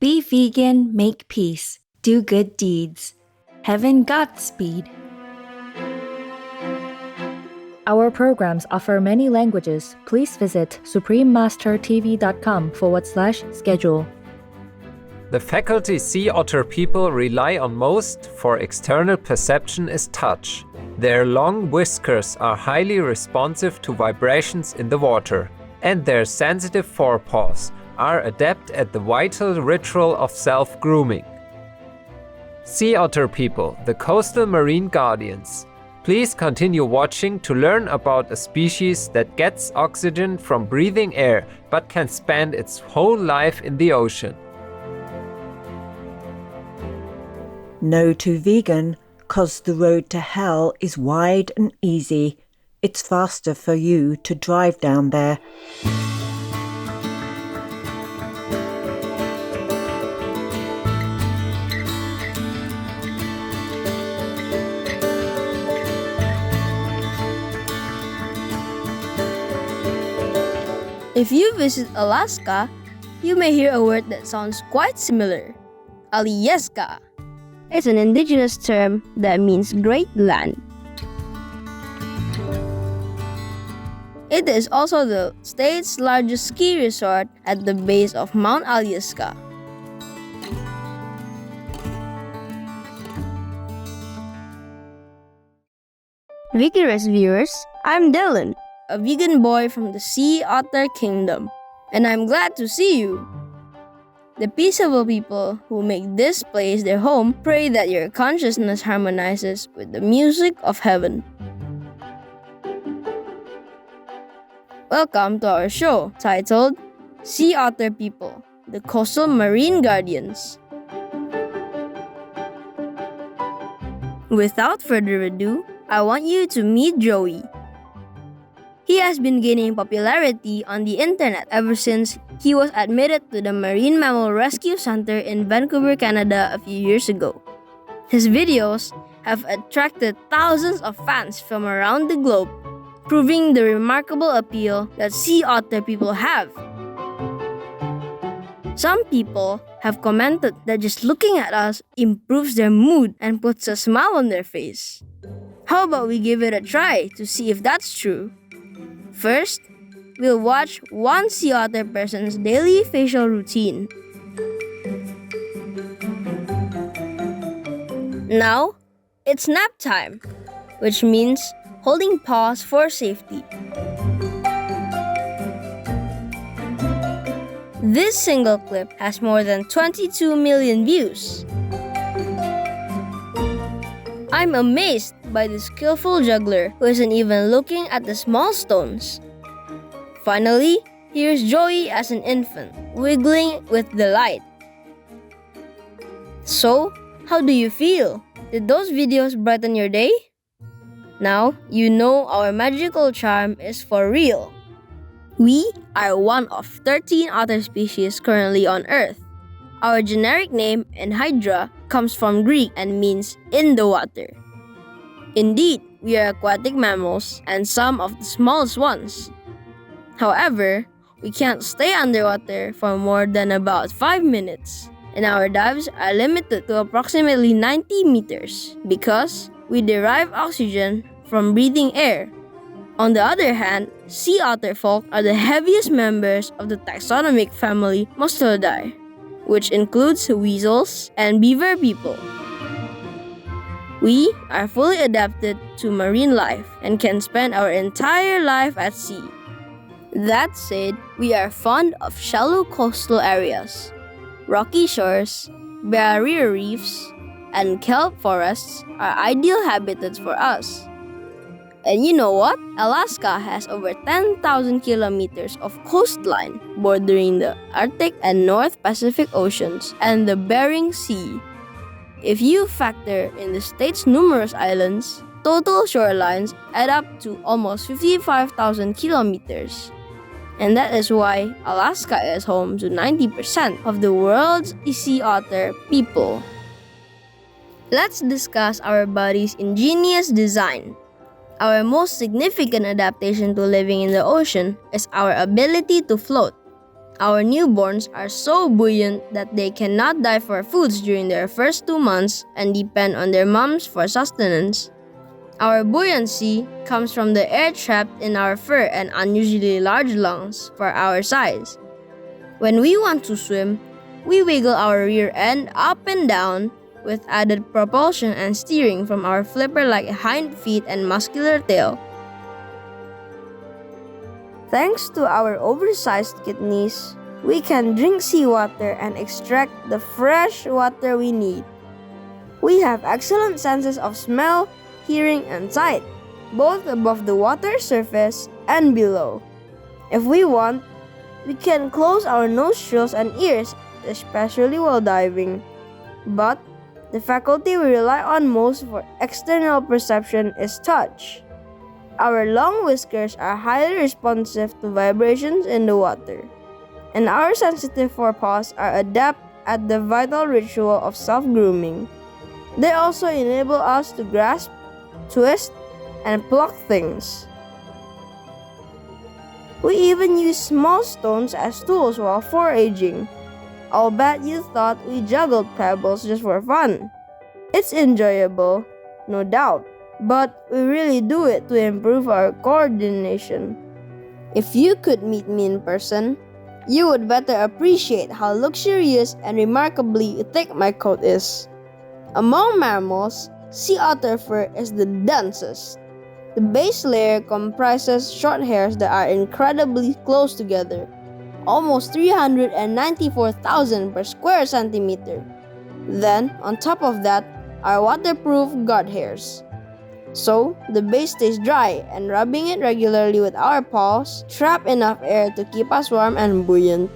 Be vegan, make peace, do good deeds. Heaven Godspeed. Our programs offer many languages. Please visit suprememastertv.com/schedule. The faculty sea otter people rely on most for external perception is touch. Their long whiskers are highly responsive to vibrations in the water, and their sensitive forepaws are adept at the vital ritual of self-grooming. Sea otter people, the coastal marine guardians. Please continue watching to learn about a species that gets oxygen from breathing air but can spend its whole life in the ocean. No to vegan, 'cause the road to hell is wide and easy. It's faster for you to drive down there. If you visit Alaska, you may hear a word that sounds quite similar, Alyeska. It's an indigenous term that means great land. It is also the state's largest ski resort at the base of Mount Alyeska. Vigorous viewers, I'm Dylan, a vegan boy from the Sea Otter Kingdom, and I'm glad to see you. The peaceable people who make this place their home pray that your consciousness harmonizes with the music of heaven. Welcome to our show titled Sea Otter People, the Coastal Marine Guardians. Without further ado, I want you to meet Joey. He has been gaining popularity on the internet ever since he was admitted to the Marine Mammal Rescue Center in Vancouver, Canada a few years ago. His videos have attracted thousands of fans from around the globe, proving the remarkable appeal that sea otter people have. Some people have commented that just looking at us improves their mood and puts a smile on their face. How about we give it a try to see if that's true? First, we'll watch one sea otter person's daily facial routine. Now, it's nap time, which means holding paws for safety. This single clip has more than 22 million views. I'm amazed by this skillful juggler who isn't even looking at the small stones. Finally, here's Joey as an infant, wiggling with delight. So, how do you feel? Did those videos brighten your day? Now, you know our magical charm is for real. We are one of 13 otter species currently on Earth. Our generic name, Enhydra, comes from Greek and means in the water. Indeed, we are aquatic mammals and some of the smallest ones. However, we can't stay underwater for more than about 5 minutes, and our dives are limited to approximately 90 meters because we derive oxygen from breathing air. On the other hand, sea otter folk are the heaviest members of the taxonomic family Mustelidae, which includes weasels and beaver people. We are fully adapted to marine life and can spend our entire life at sea. That said, we are fond of shallow coastal areas. Rocky shores, barrier reefs, and kelp forests are ideal habitats for us. And you know what? Alaska has over 10,000 kilometers of coastline bordering the Arctic and North Pacific Oceans and the Bering Sea. If you factor in the state's numerous islands, total shorelines add up to almost 55,000 kilometers. And that is why Alaska is home to 90% of the world's sea otter people. Let's discuss our body's ingenious design. Our most significant adaptation to living in the ocean is our ability to float. Our newborns are so buoyant that they cannot dive for foods during their first 2 months and depend on their moms for sustenance. Our buoyancy comes from the air trapped in our fur and unusually large lungs for our size. When we want to swim, we wiggle our rear end up and down with added propulsion and steering from our flipper-like hind feet and muscular tail. Thanks to our oversized kidneys, we can drink seawater and extract the fresh water we need. We have excellent senses of smell, hearing, and sight, both above the water surface and below. If we want, we can close our nostrils and ears, especially while diving. But the faculty we rely on most for external perception is touch. Our long whiskers are highly responsive to vibrations in the water, and our sensitive forepaws are adept at the vital ritual of self-grooming. They also enable us to grasp, twist, and pluck things. We even use small stones as tools while foraging. I'll bet you thought we juggled pebbles just for fun. It's enjoyable, no doubt, but we really do it to improve our coordination. If you could meet me in person, you would better appreciate how luxurious and remarkably thick my coat is. Among mammals, sea otter fur is the densest. The base layer comprises short hairs that are incredibly close together, almost 394,000 per square centimeter. Then, on top of that, are waterproof guard hairs. So, the base stays dry, and rubbing it regularly with our paws trap enough air to keep us warm and buoyant.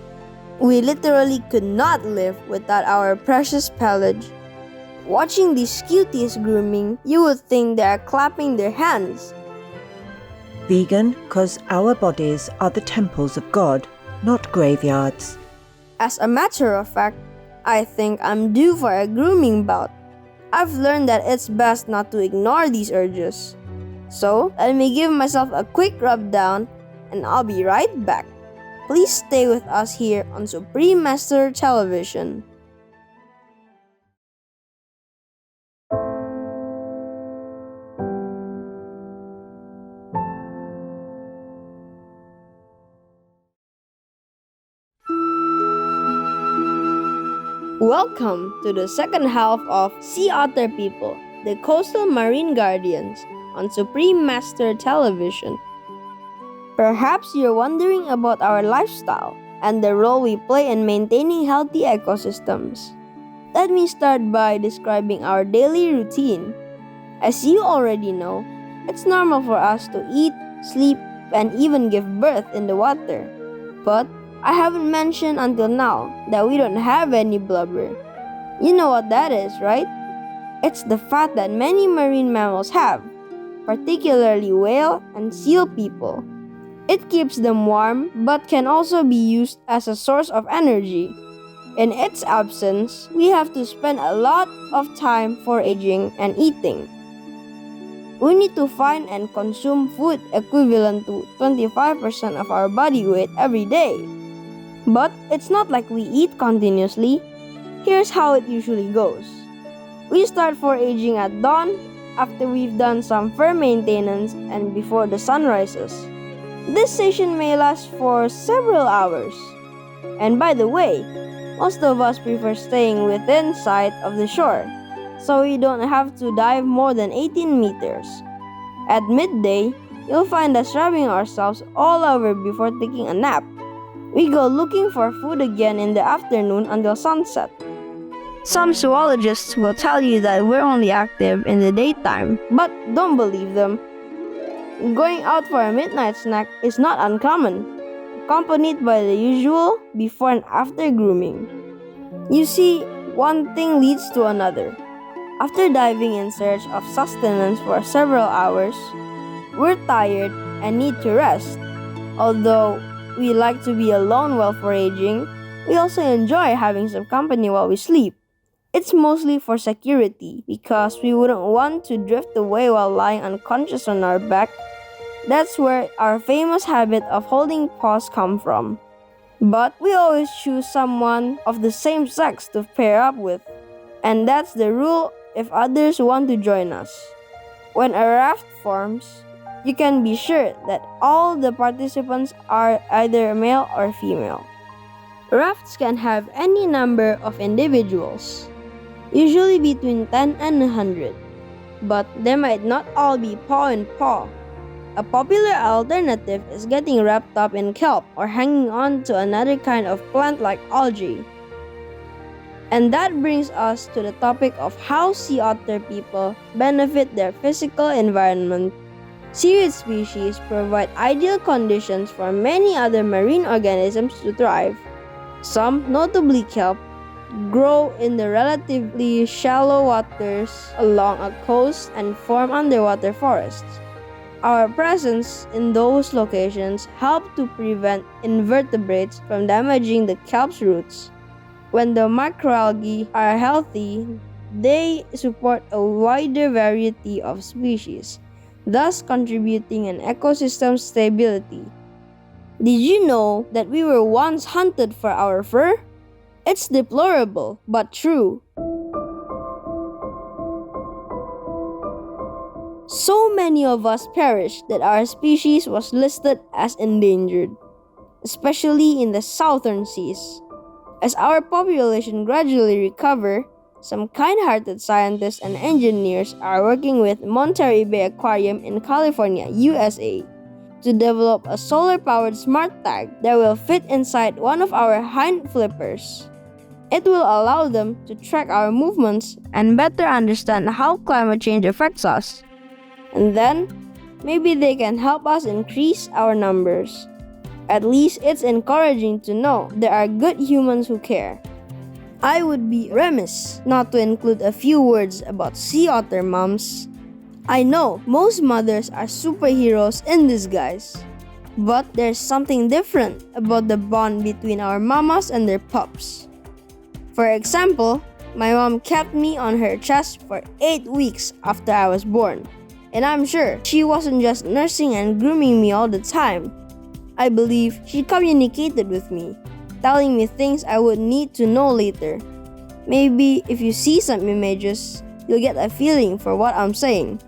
We literally could not live without our precious pelage. Watching these cuties grooming, you would think they are clapping their hands. Vegan, 'cause our bodies are the temples of God, not graveyards. As a matter of fact, I think I'm due for a grooming bout. I've learned that it's best not to ignore these urges. So, let me give myself a quick rub down, and I'll be right back. Please stay with us here on Supreme Master Television. Welcome to the second half of Sea Otter-People, the Coastal Marine Guardians, on Supreme Master Television. Perhaps you're wondering about our lifestyle and the role we play in maintaining healthy ecosystems. Let me start by describing our daily routine. As you already know, it's normal for us to eat, sleep, and even give birth in the water. But I haven't mentioned until now that we don't have any blubber. You know what that is, right? It's the fat that many marine mammals have, particularly whale and seal people. It keeps them warm but can also be used as a source of energy. In its absence, we have to spend a lot of time foraging and eating. We need to find and consume food equivalent to 25% of our body weight every day. But it's not like we eat continuously. Here's how it usually goes. We start foraging at dawn, after we've done some fur maintenance and before the sun rises. This session may last for several hours. And by the way, most of us prefer staying within sight of the shore, so we don't have to dive more than 18 meters. At midday, you'll find us rubbing ourselves all over before taking a nap. We go looking for food again in the afternoon until sunset. Some zoologists will tell you that we're only active in the daytime, but don't believe them. Going out for a midnight snack is not uncommon, accompanied by the usual before and after grooming. You see, one thing leads to another. After diving in search of sustenance for several hours, we're tired and need to rest. Although we like to be alone while foraging, we also enjoy having some company while we sleep. It's mostly for security because we wouldn't want to drift away while lying unconscious on our back. That's where our famous habit of holding paws come from. But we always choose someone of the same sex to pair up with. And that's the rule if others want to join us. When a raft forms, you can be sure that all the participants are either male or female. Rafts can have any number of individuals, usually between 10 and 100, but they might not all be paw in paw. A popular alternative is getting wrapped up in kelp or hanging on to another kind of plant like algae. And that brings us to the topic of how sea otter people benefit their physical environment. Seaweed species provide ideal conditions for many other marine organisms to thrive. Some, notably kelp, grow in the relatively shallow waters along a coast and form underwater forests. Our presence in those locations help to prevent invertebrates from damaging the kelp's roots. When the microalgae are healthy, they support a wider variety of species, thus contributing an ecosystem stability. Did you know that we were once hunted for our fur? It's deplorable, but true. So many of us perished that our species was listed as endangered, especially in the southern seas. As our population gradually recover, some kind-hearted scientists and engineers are working with Monterey Bay Aquarium in California, USA, to develop a solar-powered smart tag that will fit inside one of our hind flippers. It will allow them to track our movements and better understand how climate change affects us. And then, maybe they can help us increase our numbers. At least it's encouraging to know there are good humans who care. I would be remiss not to include a few words about sea otter moms. I know most mothers are superheroes in disguise, but there's something different about the bond between our mamas and their pups. For example, my mom kept me on her chest for 8 weeks after I was born. And I'm sure she wasn't just nursing and grooming me all the time. I believe she communicated with me, telling me things I would need to know later. Maybe if you see some images, you'll get a feeling for what I'm saying.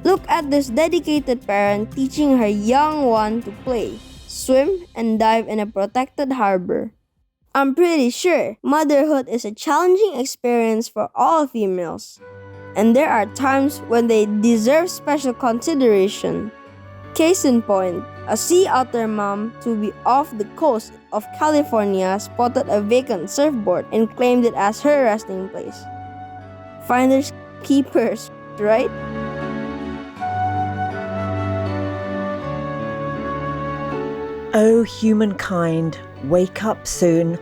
Look at this dedicated parent teaching her young one to play, swim, and dive in a protected harbor. I'm pretty sure motherhood is a challenging experience for all females. And there are times when they deserve special consideration. Case in point, a sea otter mom to be off the coast of California spotted a vacant surfboard and claimed it as her resting place. Finders keepers, right? Oh, humankind, wake up soon.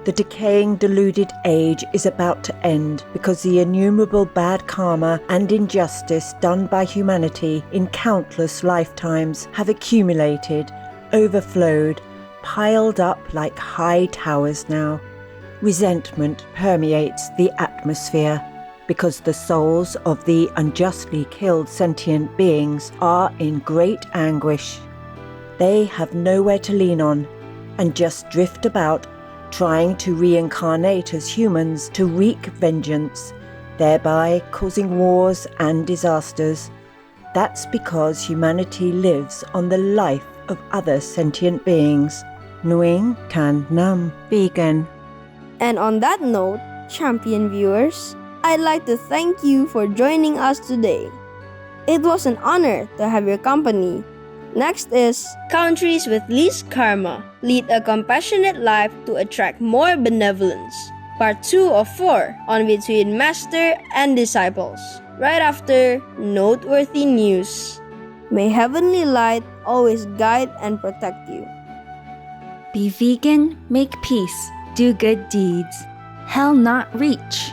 The decaying, deluded age is about to end because the innumerable bad karma and injustice done by humanity in countless lifetimes have accumulated, overflowed, piled up like high towers now. Resentment permeates the atmosphere because the souls of the unjustly killed sentient beings are in great anguish. They have nowhere to lean on and just drift about, trying to reincarnate as humans to wreak vengeance, thereby causing wars and disasters. That's because humanity lives on the life of other sentient beings. Nuing Kan Nam Vegan. And on that note, champion viewers, I'd like to thank you for joining us today. It was an honor to have your company. Next is Countries with Least Karma Lead a Compassionate Life to Attract More Benevolence. Part 2 of 4 on Between Master and Disciples. Right after Noteworthy News. May Heavenly Light always guide and protect you. Be vegan, make peace, do good deeds. Hell not reach.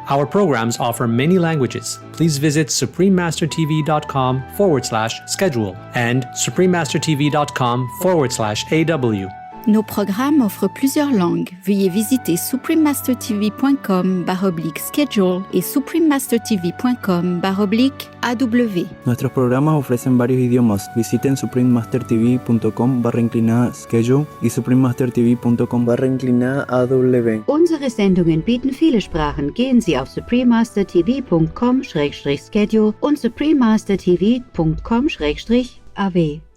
Our programs offer many languages. Please visit suprememastertv.com/schedule and suprememastertv.com/AW. Nos programmes offrent plusieurs langues. Veuillez visiter suprememastertv.com/schedule et suprememastertv.com/AW. Nuestros programas ofrecen varios idiomas. Visiten suprememastertv.com/schedule y suprememastertv.com/AW. Unsere Sendungen bieten viele Sprachen. Gehen Sie auf suprememastertv.com/schedule und suprememastertv.com/AW.